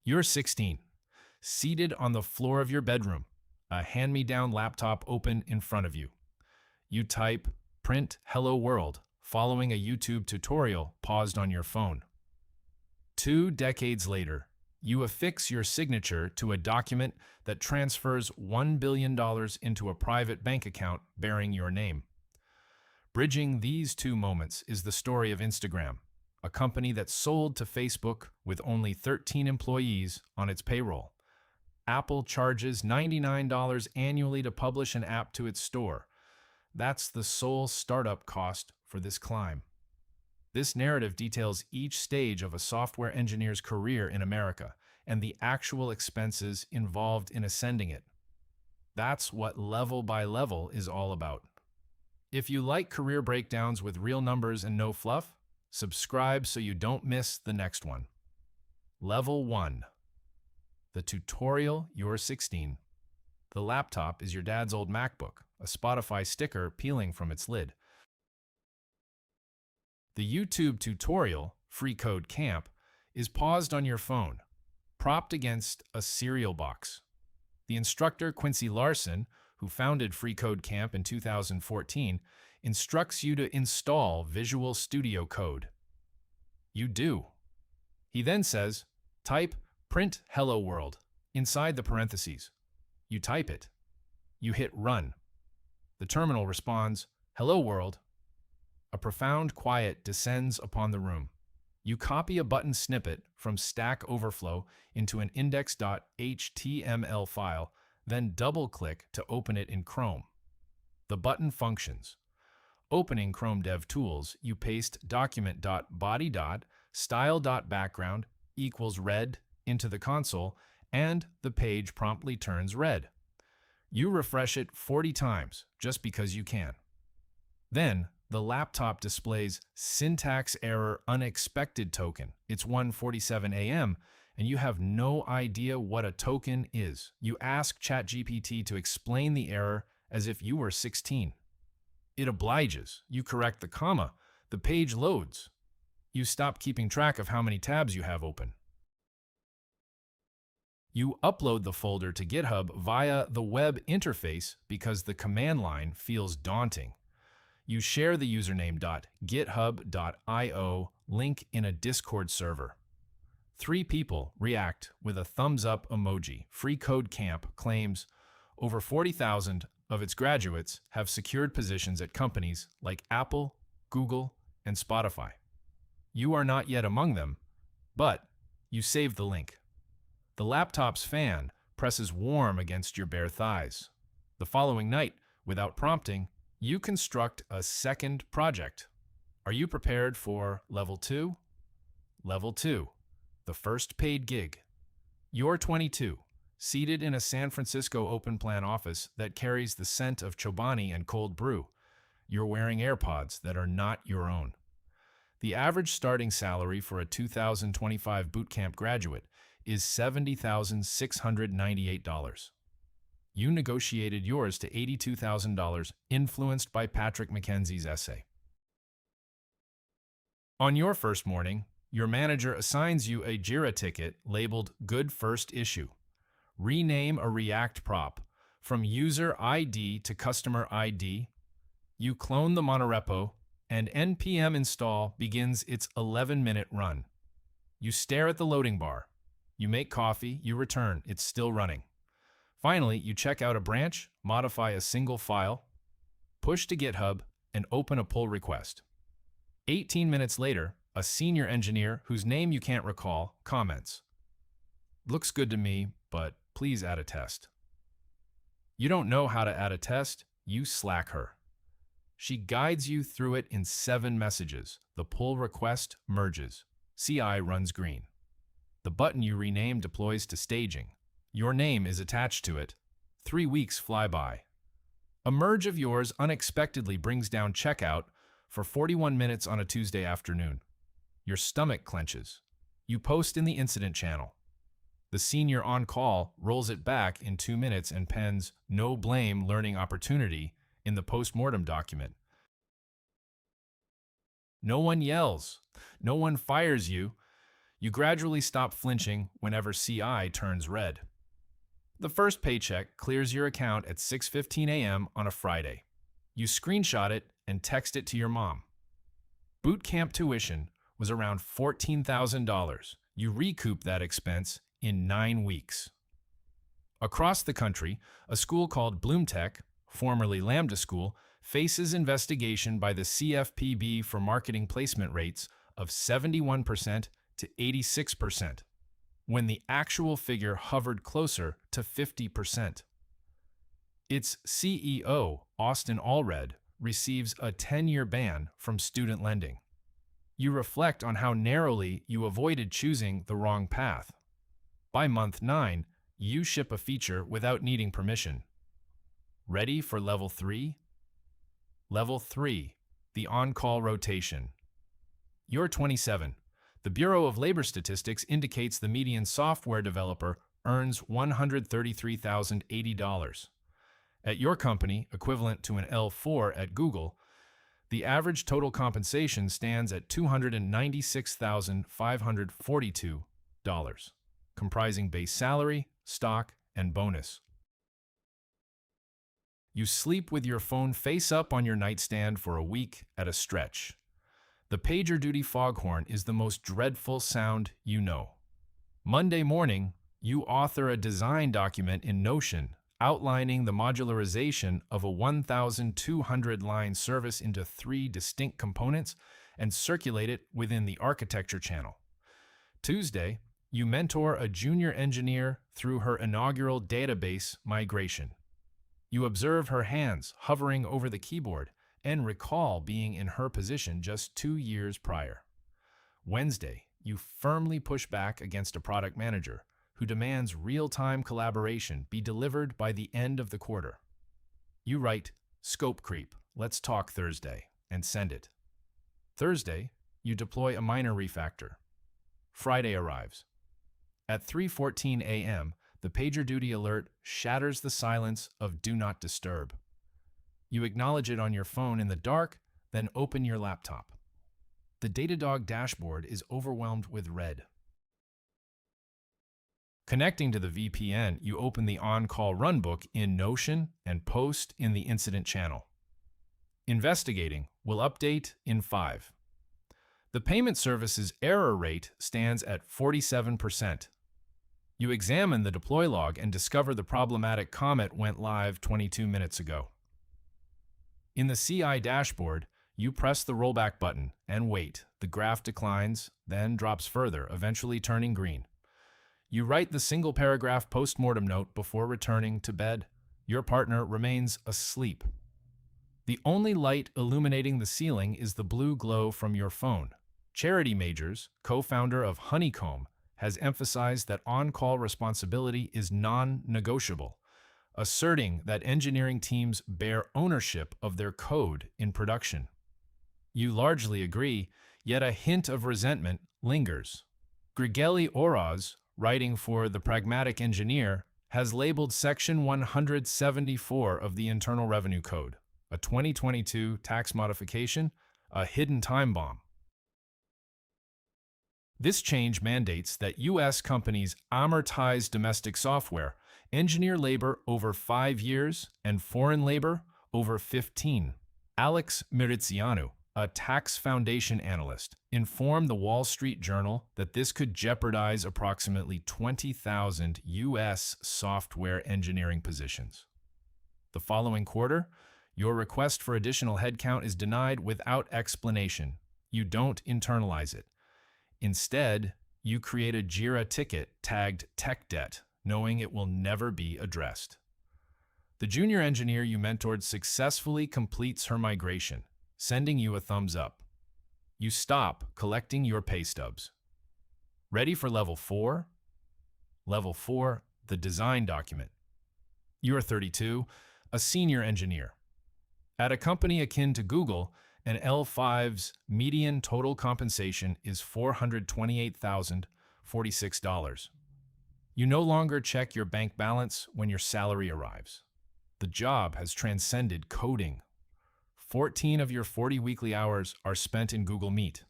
You're 16, seated on the floor of your bedroom, a hand-me-down laptop open in front of you. You type, print hello world, following a YouTube tutorial paused on your phone. 2 decades later, you affix your signature to a document that transfers $1 billion into a private bank account bearing your name. Bridging these two moments is the story of Instagram, a company that sold to Facebook with only 13 employees on its payroll. Apple charges $99 annually to publish an app to its store. That's the sole startup cost for this climb. This narrative details each stage of a software engineer's career in America and the actual expenses involved in ascending it. That's what Level by Level is all about. If you like career breakdowns with real numbers and no fluff, subscribe so you don't miss the next one. Level 1. The tutorial, you're 16. The laptop is your dad's old MacBook, a Spotify sticker peeling from its lid. The YouTube tutorial, Free Code Camp, is paused on your phone, propped against a cereal box. The instructor, Quincy Larson, who founded Free Code Camp in 2014, instructs you to install Visual Studio Code. You do. He then says, type print hello world inside the parentheses. You type it. You hit run. The terminal responds, hello world. A profound quiet descends upon the room. You copy a button snippet from Stack Overflow into an index.html file, then double-click to open it in Chrome. The button functions. Opening Chrome DevTools, you paste document.body.style.background equals red into the console, and the page promptly turns red. You refresh it 40 times, just because you can. Then, the laptop displays syntax error unexpected token. It's 1:47 a.m., and you have no idea what a token is. You ask ChatGPT to explain the error as if you were 16. It obliges. You correct the comma. The page loads. You stop keeping track of how many tabs you have open. You upload the folder to GitHub via the web interface because the command line feels daunting. You share the username.github.io link in a Discord server. 3 people react with a thumbs up emoji. Free Code Camp claims over 40,000 of its graduates have secured positions at companies like Apple, Google, and Spotify. You are not yet among them, but you saved the link. The laptop's fan presses warm against your bare thighs. The following night, without prompting, you construct a second project. Are you prepared for Level 2? Level 2, the first paid gig. You're 22, seated in a San Francisco open-plan office that carries the scent of Chobani and cold brew. You're wearing AirPods that are not your own. The average starting salary for a 2025 bootcamp graduate is $70,698. You negotiated yours to $82,000, influenced by Patrick McKenzie's essay. On your first morning, your manager assigns you a JIRA ticket labeled Good First Issue. Rename a React prop from user ID to customer ID. You clone the monorepo, and npm install begins its 11-minute run. You stare at the loading bar. You make coffee, you return, it's still running. Finally, you check out a branch, modify a single file, push to GitHub, and open a pull request. 18 minutes later, a senior engineer whose name you can't recall comments, "Looks good to me, but please add a test." You don't know how to add a test, you Slack her. She guides you through it in 7 messages. The pull request merges. CI runs green. The button you rename deploys to staging. Your name is attached to it. 3 weeks fly by. A merge of yours unexpectedly brings down checkout for 41 minutes on a Tuesday afternoon. Your stomach clenches. You post in the incident channel. The senior on call rolls it back in 2 minutes and pens "no blame learning opportunity" in the post-mortem document. No one yells. No one fires you. You gradually stop flinching whenever CI turns red. The first paycheck clears your account at 6:15 a.m. on a Friday. You screenshot it and text it to your mom. Bootcamp tuition was around $14,000. You recoup that expense in 9 weeks. Across the country, a school called Bloomtech, formerly Lambda School, faces investigation by the CFPB for marketing placement rates of 71% to 86%, when the actual figure hovered closer to 50%. Its CEO, Austin Allred, receives a 10-year ban from student lending. You reflect on how narrowly you avoided choosing the wrong path. By month 9, you ship a feature without needing permission. Ready for level 3? Level 3, the on-call rotation. You're 27. The Bureau of Labor Statistics indicates the median software developer earns $133,080. At your company, equivalent to an L4 at Google, the average total compensation stands at $296,542, comprising base salary, stock, and bonus. You sleep with your phone face up on your nightstand for a week at a stretch. The PagerDuty foghorn is the most dreadful sound you know. Monday morning, you author a design document in Notion outlining the modularization of a 1,200-line service into 3 distinct components and circulate it within the architecture channel. Tuesday, you mentor a junior engineer through her inaugural database migration. You observe her hands hovering over the keyboard and recall being in her position just 2 years prior. Wednesday, you firmly push back against a product manager who demands real-time collaboration be delivered by the end of the quarter. You write, "Scope creep, let's talk Thursday," and send it. Thursday, you deploy a minor refactor. Friday arrives. At 3:14 a.m., the PagerDuty alert shatters the silence of Do Not Disturb. You acknowledge it on your phone in the dark, then open your laptop. The Datadog dashboard is overwhelmed with red. Connecting to the VPN, you open the on-call runbook in Notion and post in the incident channel. Investigating will update in 5. The payment service's error rate stands at 47%. You examine the deploy log and discover the problematic commit went live 22 minutes ago. In the CI dashboard, you press the rollback button and wait. The graph declines, then drops further, eventually turning green. You write the single-paragraph post-mortem note before returning to bed. Your partner remains asleep. The only light illuminating the ceiling is the blue glow from your phone. Charity Majors, co-founder of Honeycomb, has emphasized that on-call responsibility is non-negotiable, asserting that engineering teams bear ownership of their code in production. You largely agree, yet a hint of resentment lingers. Grigeli Oroz, writing for The Pragmatic Engineer, has labeled Section 174 of the Internal Revenue Code, a 2022 tax modification, a hidden time bomb. This change mandates that U.S. companies amortize domestic software, engineer labor over 5 years, and foreign labor over 15. Alex Mirizianu, a tax foundation analyst, informed the Wall Street Journal that this could jeopardize approximately 20,000 U.S. software engineering positions. The following quarter, your request for additional headcount is denied without explanation. You don't internalize it. Instead, you create a Jira ticket tagged Tech Debt, knowing it will never be addressed. The junior engineer you mentored successfully completes her migration, sending you a thumbs up. You stop collecting your pay stubs. Ready for level 4? Level 4, the design document. You are 32, a senior engineer. At a company akin to Google, an L5's median total compensation is $428,046. You no longer check your bank balance when your salary arrives. The job has transcended coding. 14 of your 40 weekly hours are spent in Google Meet.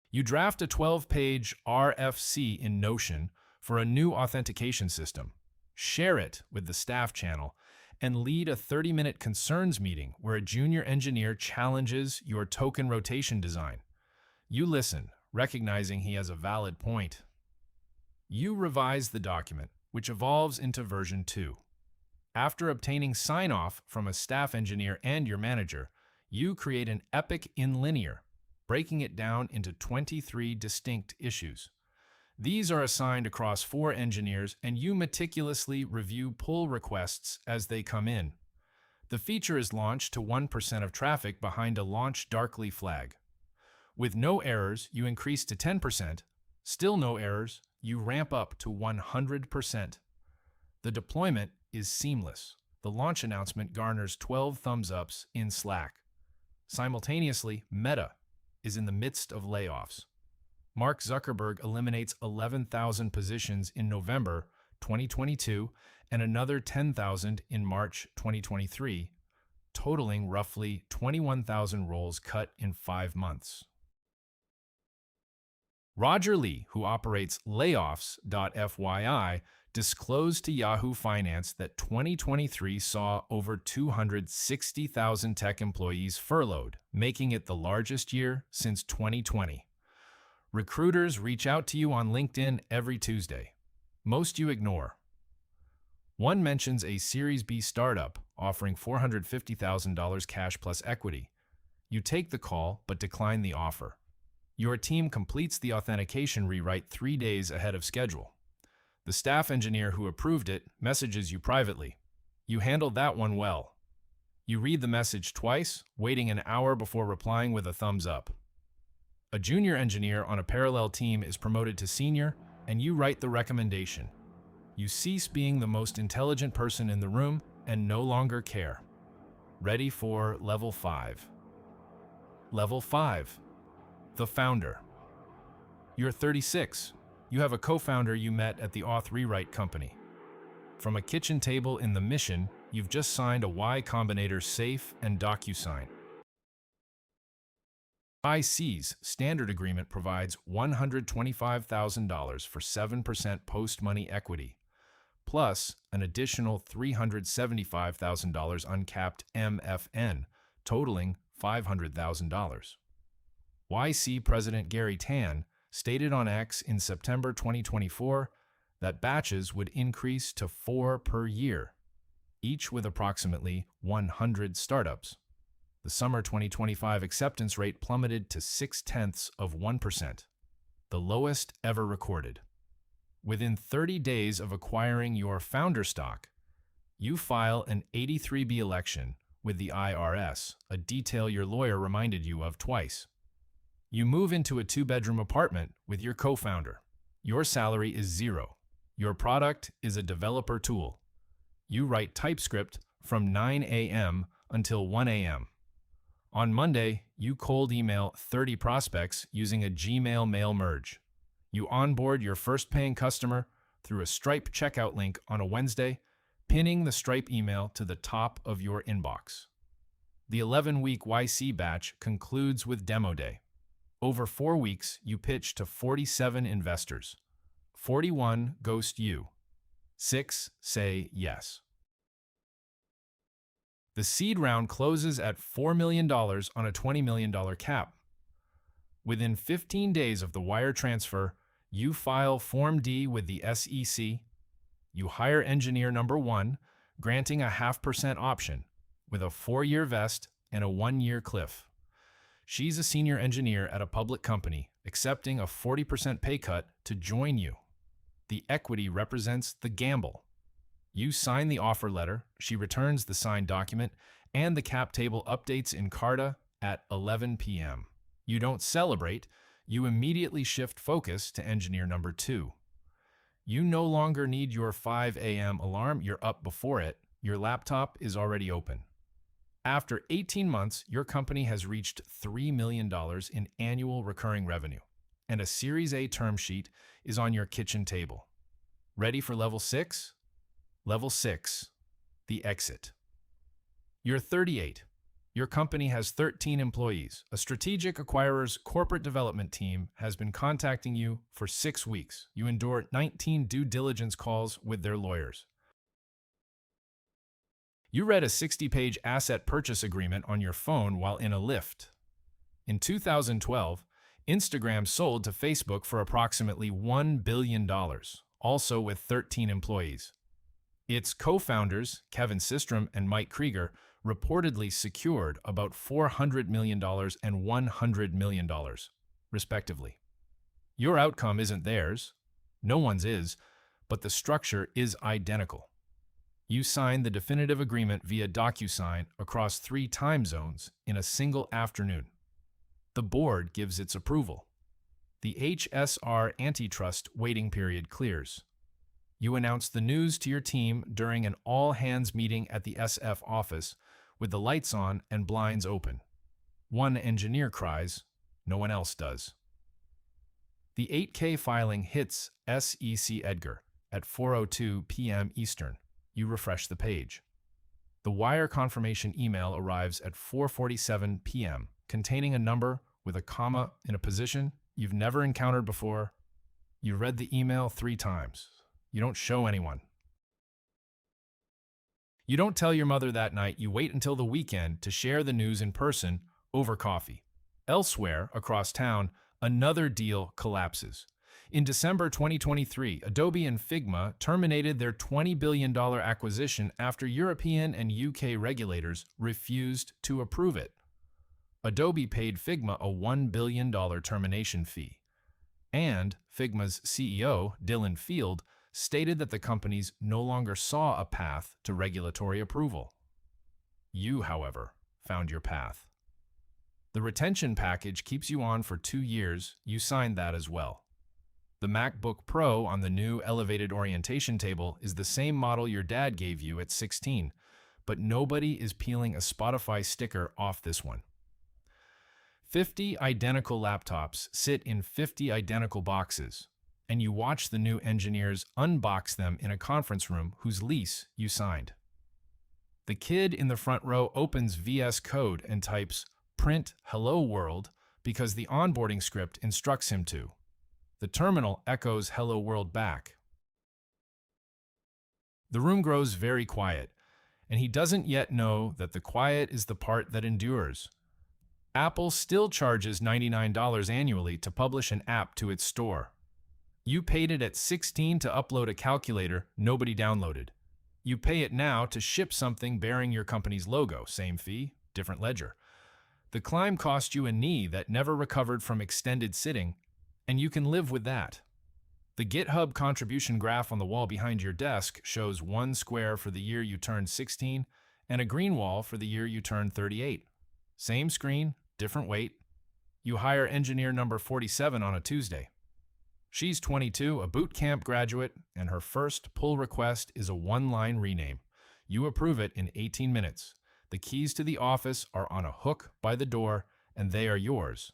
You draft a 12-page RFC in Notion for a new authentication system, share it with the staff channel, and lead a 30-minute concerns meeting where a junior engineer challenges your token rotation design. You listen, recognizing he has a valid point. You revise the document, which evolves into version 2. After obtaining sign-off from a staff engineer and your manager, you create an epic in linear, breaking it down into 23 distinct issues. These are assigned across 4 engineers, and you meticulously review pull requests as they come in. The feature is launched to 1% of traffic behind a launch darkly flag. With no errors, you increase to 10%. Still no errors, you ramp up to 100%. The deployment is seamless. The launch announcement garners 12 thumbs-ups in Slack. Simultaneously, Meta is in the midst of layoffs. Mark Zuckerberg eliminates 11,000 positions in November 2022 and another 10,000 in March 2023, totaling roughly 21,000 roles cut in 5 months. Roger Lee, who operates layoffs.fyi, disclosed to Yahoo Finance that 2023 saw over 260,000 tech employees furloughed, making it the largest year since 2020. Recruiters reach out to you on LinkedIn every Tuesday. Most you ignore. One mentions a Series B startup offering $450,000 cash plus equity. You take the call but decline the offer. Your team completes the authentication rewrite 3 days ahead of schedule. The staff engineer who approved it messages you privately. You handled that one well. You read the message twice, waiting an hour before replying with a thumbs up. A junior engineer on a parallel team is promoted to senior, and you write the recommendation. You cease being the most intelligent person in the room and no longer care. Ready for Level 5. Level 5. The founder. You're 36. You have a co-founder you met at the Auth Rewrite company. From a kitchen table in the Mission, you've just signed a Y Combinator safe and DocuSign. IC's standard agreement provides $125,000 for 7% post-money equity, plus an additional $375,000 uncapped MFN, totaling $500,000. YC President Gary Tan stated on X in September 2024 that batches would increase to 4 per year, each with approximately 100 startups. The summer 2025 acceptance rate plummeted to 0.6%, the lowest ever recorded. Within 30 days of acquiring your founder stock, you file an 83B election with the IRS, a detail your lawyer reminded you of twice. You move into a 2-bedroom apartment with your co-founder. Your salary is 0. Your product is a developer tool. You write TypeScript from 9 a.m. until 1 a.m. On Monday, you cold email 30 prospects using a Gmail mail merge. You onboard your first paying customer through a Stripe checkout link on a Wednesday, pinning the Stripe email to the top of your inbox. The 11-week YC batch concludes with Demo Day. Over 4 weeks, you pitch to 47 investors. 41 ghost you. 6 say yes. The seed round closes at $4 million on a $20 million cap. Within 15 days of the wire transfer, you file Form D with the SEC. You hire engineer number 1, granting a 0.5% option with a 4-year vest and a 1-year cliff. She's a senior engineer at a public company, accepting a 40% pay cut to join you. The equity represents the gamble. You sign the offer letter, she returns the signed document, and the cap table updates in Carta at 11 p.m. You don't celebrate, you immediately shift focus to engineer number 2. You no longer need your 5 a.m. alarm, you're up before it, your laptop is already open. After 18 months, your company has reached $3 million in annual recurring revenue, and a Series A term sheet is on your kitchen table. Ready for Level 6? Level 6, the exit. You're 38. Your company has 13 employees. A strategic acquirer's corporate development team has been contacting you for 6 weeks. You endure 19 due diligence calls with their lawyers. You read a 60-page asset purchase agreement on your phone while in a lift. In 2012, Instagram sold to Facebook for approximately $1 billion, also with 13 employees. Its co-founders, Kevin Systrom and Mike Krieger, reportedly secured about $400 million and $100 million, respectively. Your outcome isn't theirs. No one's is, but the structure is identical. You signed the definitive agreement via DocuSign across 3 time zones in a single afternoon. The board gives its approval. The HSR antitrust waiting period clears. You announce the news to your team during an all-hands meeting at the SF office with the lights on and blinds open. One engineer cries, no one else does. The 8K filing hits SEC Edgar at 4:02 p.m. Eastern. You refresh the page. The wire confirmation email arrives at 4:47 p.m., containing a number with a comma in a position you've never encountered before. You read the email 3 times. You don't show anyone. You don't tell your mother that night. You wait until the weekend to share the news in person over coffee. Elsewhere, across town, another deal collapses. In December 2023, Adobe and Figma terminated their $20 billion acquisition after European and UK regulators refused to approve it. Adobe paid Figma a $1 billion termination fee. And Figma's CEO, Dylan Field, stated that the companies no longer saw a path to regulatory approval. You, however, found your path. The retention package keeps you on for 2 years. You signed that as well. The MacBook Pro on the new elevated orientation table is the same model your dad gave you at 16, but nobody is peeling a Spotify sticker off this one. 50 identical laptops sit in 50 identical boxes, and you watch the new engineers unbox them in a conference room whose lease you signed. The kid in the front row opens VS Code and types "print hello world" because the onboarding script instructs him to. The terminal echoes "hello world" back. The room grows very quiet, and he doesn't yet know that the quiet is the part that endures. Apple still charges $99 annually to publish an app to its store. You paid it at 16 to upload a calculator nobody downloaded. You pay it now to ship something bearing your company's logo, same fee, different ledger. The climb cost you a knee that never recovered from extended sitting, and you can live with that. The GitHub contribution graph on the wall behind your desk shows 1 square for the year you turned 16 and a green wall for the year you turned 38. Same screen, different weight. You hire engineer number 47 on a Tuesday. She's 22, a bootcamp graduate, and her first pull request is a 1-line rename. You approve it in 18 minutes. The keys to the office are on a hook by the door, and they are yours.